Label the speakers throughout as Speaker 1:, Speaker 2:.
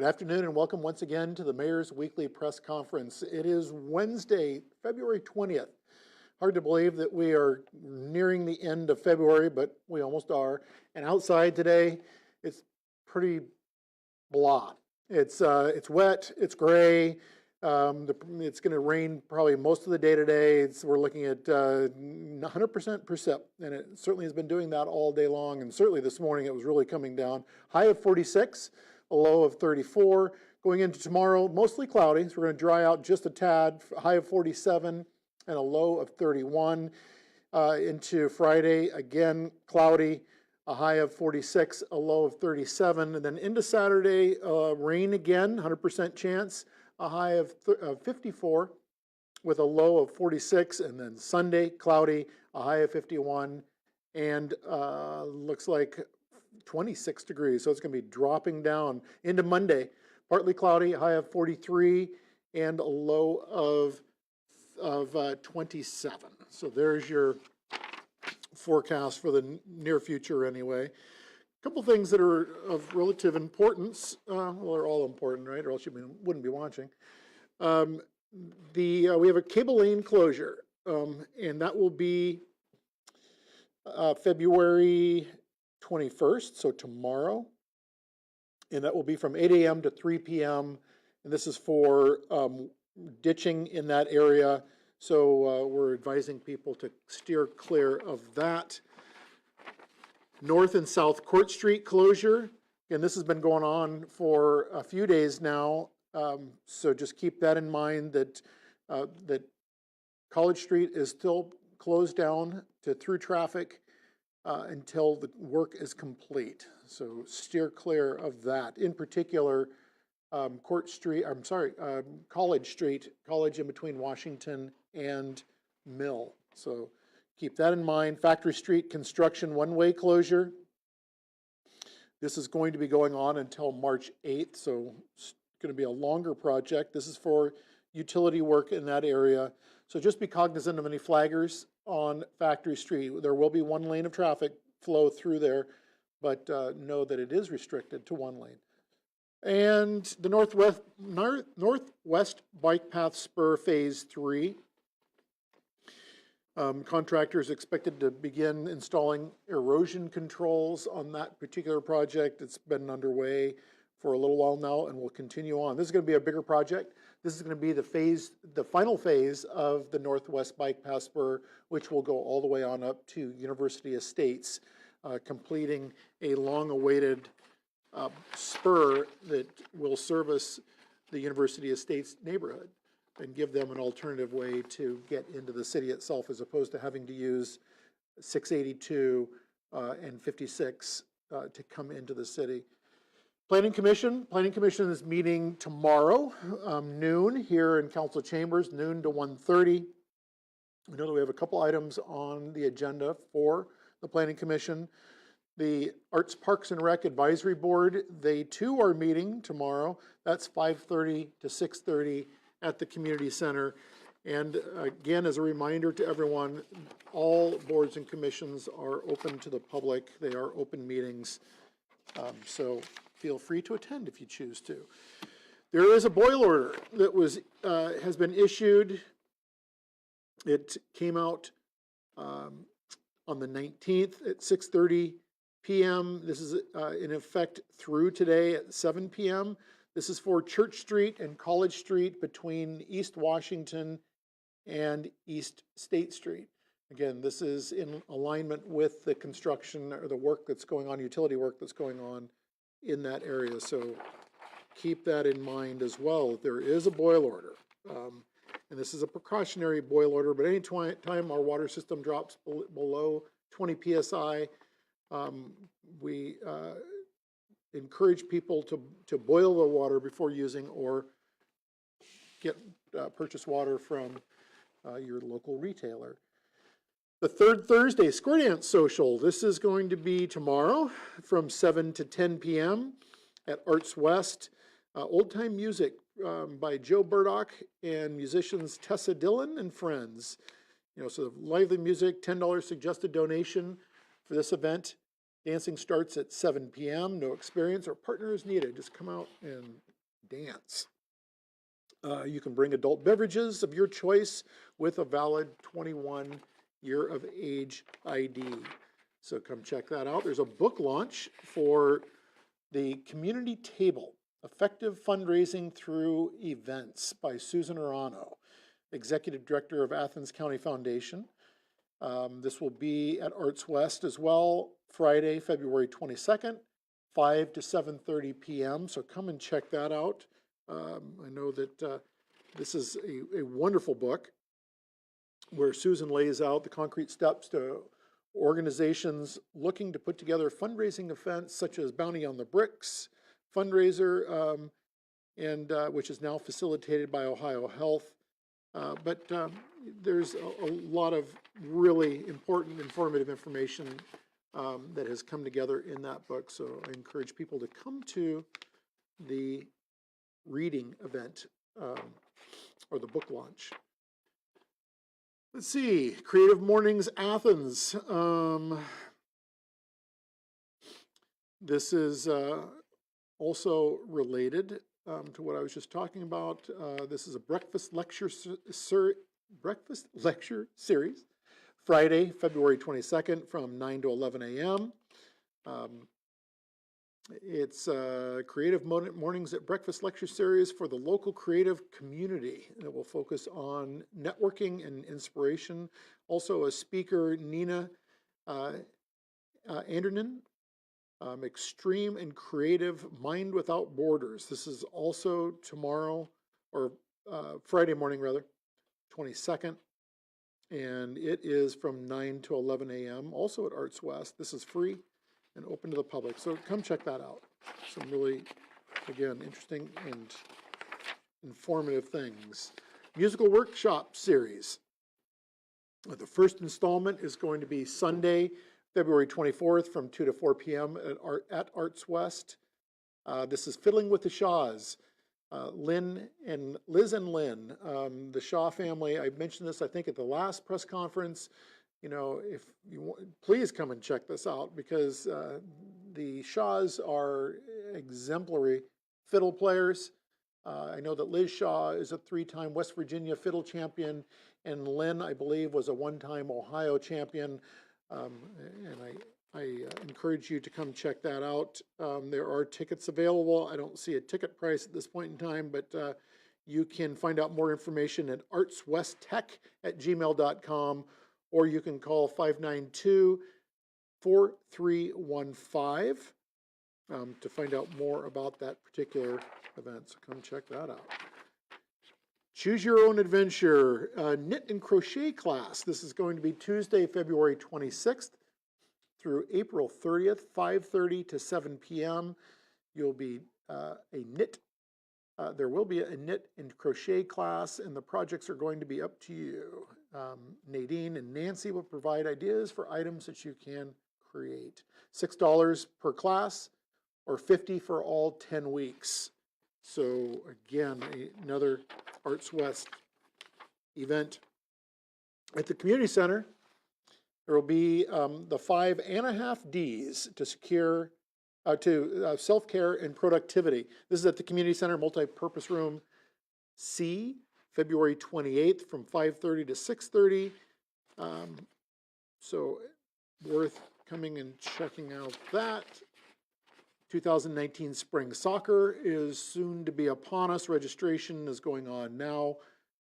Speaker 1: Good afternoon and welcome once again to the Mayor's Weekly Press Conference. It is Wednesday, February 20th. Hard to believe that we are nearing the end of February, but we almost are. And outside today, it's pretty blah. It's wet, it's gray. It's going to rain probably most of the day today. We're looking at 100% precip, and it certainly has been doing that all day long. And certainly this morning it was really coming down. High of 46. A low of 34. Going into tomorrow, mostly cloudy, so we're going to dry out just a tad. High of 47 and a low of 31. Into Friday, again cloudy, a high of 46, a low of 37. And then into Saturday, rain again, 100% chance, a high of 54 with a low of 46. And then Sunday, cloudy, a high of 51, and looks like 26 degrees, so it's going to be dropping down into Monday. Partly cloudy, high of 43, and a low of 27. So there's your forecast for the near future anyway. A couple things that are of relative importance. Well, they're all important, right? Or else you wouldn't be watching. We have a cable lane closure, and that will be February 21st, so tomorrow, and that will be from 8 a.m. to 3 p.m. and this is for ditching in that area, so we're advising people to steer clear of that. North and South Court Street closure, and this has been going on for a few days now, so just keep that in mind, that that College Street is still closed down to through traffic until the work is complete. So steer clear of that. In particular, College Street, College in between Washington and Mill. So keep that in mind. Factory Street construction one-way closure. This is going to be going on until March 8th, so it's going to be a longer project. This is for utility work in that area. So just be cognizant of any flaggers on Factory Street. There will be one lane of traffic flow through there, but know that it is restricted to one lane. And the Northwest Bike Path Spur Phase 3. Contractors expected to begin installing erosion controls on that particular project. It's been underway for a little while now and will continue on. This is going to be a bigger project. This is going to be the final phase of the Northwest Bike Path Spur, which will go all the way on up to University Estates, completing a long-awaited spur that will service the University Estates neighborhood and give them an alternative way to get into the city itself, as opposed to having to use 682 and 56 to come into the city. Planning Commission is meeting tomorrow, noon, here in council chambers, noon to 1:30. We know that we have a couple items on the agenda for the Planning Commission. The Arts, Parks, and Rec Advisory Board, they too are meeting tomorrow. That's 5:30 to 6:30 at the community center. And again, as a reminder to everyone, all boards and commissions are open to the public. They are open meetings, so feel free to attend if you choose to. There is a boil order that has been issued. It came out on the 19th at 6:30 p.m. This is in effect through today at 7 p.m. This is for Church Street and College Street between East Washington and East State Street. Again, this is in alignment with the construction or the work that's going on, utility work that's going on in that area. So keep that in mind as well. There is a boil order. And this is a precautionary boil order, but any time our water system drops below 20 psi, we encourage people to boil the water before using, or purchase water from your local retailer. The third Thursday Square Dance Social. This is going to be tomorrow from 7 to 10 p.m. at Arts West. Old time music by Joe Burdock and musicians Tessa Dillon and friends. So lively music, $10 suggested donation for this event. Dancing starts at 7 p.m. No experience or partner is needed. Just come out and dance. You can bring adult beverages of your choice with a valid 21 year of age ID. So come check that out. There's a book launch for the Community Table, Effective Fundraising Through Events by Susan Arano, Executive Director of Athens County Foundation. This will be at Arts West as well, Friday, February 22nd, 5 to 7:30 p.m. So come and check that out. I know that this is a wonderful book where Susan lays out the concrete steps to organizations looking to put together fundraising events such as Bounty on the Bricks fundraiser, which is now facilitated by Ohio Health. But there's a lot of really important, informative information that has come together in that book. So I encourage people to come to the reading event or the book launch. Let's see, Creative Mornings Athens. This is also related to what I was just talking about. This is a breakfast lecture series, Friday, February 22nd from 9 to 11 a.m. It's Creative Mornings at Breakfast lecture series for the local creative community. It will focus on networking and inspiration. Also a speaker, Nina Andernan, Extreme and Creative Mind Without Borders. This is also tomorrow, or Friday morning rather, 22nd. And it is from 9 to 11 a.m. also at Arts West. This is free and open to the public. So come check that out. Some really, again, interesting and informative things. Musical workshop series. The first installment is going to be Sunday, February 24th from 2 to 4 p.m. at Arts West. This is Fiddling with the Shaws. Liz and Lynn, the Shaw family. I mentioned this, I think, at the last press conference. You know, if you want, please come and check this out, because the Shaws are exemplary fiddle players. I know that Liz Shaw is a 3-time West Virginia fiddle champion, and Lynn, I believe, was a 1-time Ohio champion. And I encourage you to come check that out. There are tickets available. I don't see a ticket price at this point in time, but you can find out more information at artswesttech@gmail.com, or you can call 592-4315 to find out more about that particular event. So come check that out. Choose Your Own Adventure knit and crochet class. This is going to be Tuesday, February 26th through April 30th, 5:30 to 7 p.m. You'll be there will be a knit and crochet class, and the projects are going to be up to you. Nadine and Nancy will provide ideas for items that you can create. $6 per class, or $50 for all 10 weeks. So again, another Arts West event. At the community center, there will be the 5.5 Ds to secure self-care and productivity. This is at the community center multi-purpose room C, February 28th from 5:30 to 6:30. So worth coming and checking out that. 2019 spring soccer is soon to be upon us. Registration is going on now.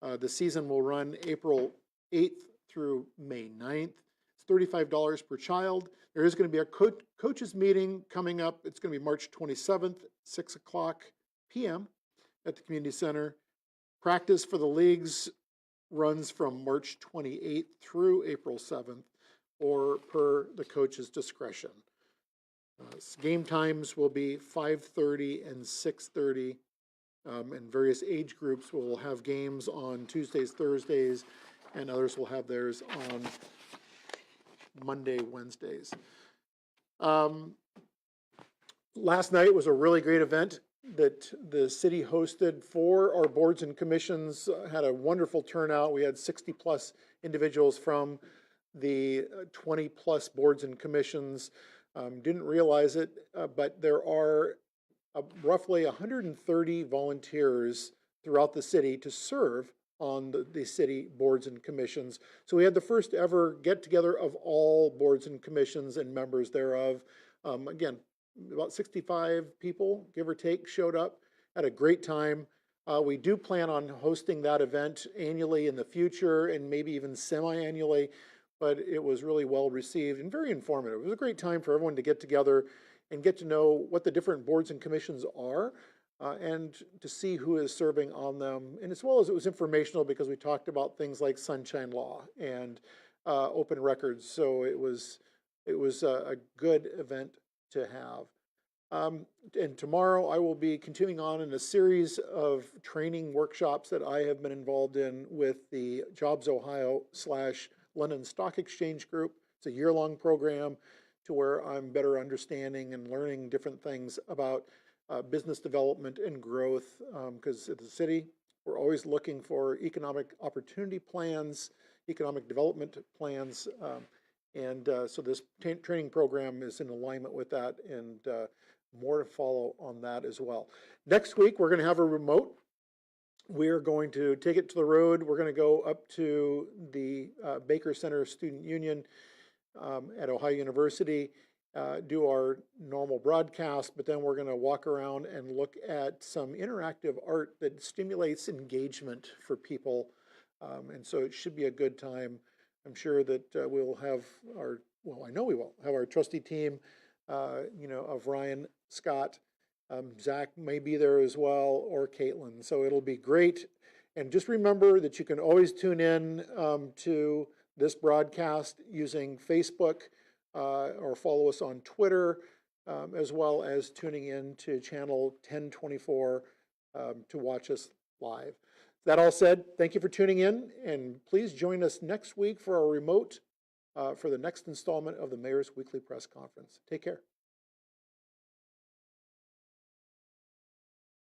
Speaker 1: The season will run April 8th through May 9th. It's $35 per child. There is going to be a coaches meeting coming up. It's going to be March 27th, 6 o'clock p.m. at the community center. Practice for the leagues runs from March 28th through April 7th, or per the coach's discretion. Game times will be 5:30 and 6:30, and various age groups will have games on Tuesdays, Thursdays, and others will have theirs on Monday, Wednesdays. Last night was a really great event that the city hosted for our boards and commissions. Had a wonderful turnout. We had 60 plus individuals from the 20 plus boards and commissions. Didn't realize it, but there are roughly 130 volunteers throughout the city to serve on the city boards and commissions. So we had the first ever get together of all boards and commissions and members thereof. Again, about 65 people, give or take, showed up. Had a great time. We do plan on hosting that event annually in the future and maybe even semi-annually, but it was really well received and very informative. It was a great time for everyone to get together and get to know what the different boards and commissions are, and to see who is serving on them. And as well as it was informational because we talked about things like sunshine law and open records. So it was a good event to have. And tomorrow I will be continuing on in a series of training workshops that I have been involved in with the Jobs Ohio / London Stock Exchange Group. It's a year-long program to where I'm better understanding and learning different things about business development and growth, because at the city, we're always looking for economic opportunity plans, economic development plans, so this training program is in alignment with that, and more to follow on that as well. Next week, we're going to have a remote. We're going to take it to the road. We're going to go up to the Baker Center Student Union at Ohio University, do our normal broadcast, but then we're going to walk around and look at some interactive art that stimulates engagement for people. And so it should be a good time. I'm sure that we'll have I know we will have our trustee team, of Ryan, Scott, Zach may be there as well, or Caitlin. So it'll be great. And just remember that you can always tune in to this broadcast using Facebook, or follow us on Twitter, as well as tuning in to channel 1024 to watch us live. That all said, thank you for tuning in, and please join us next week for our remote for the next installment of the Mayor's Weekly Press Conference. Take care.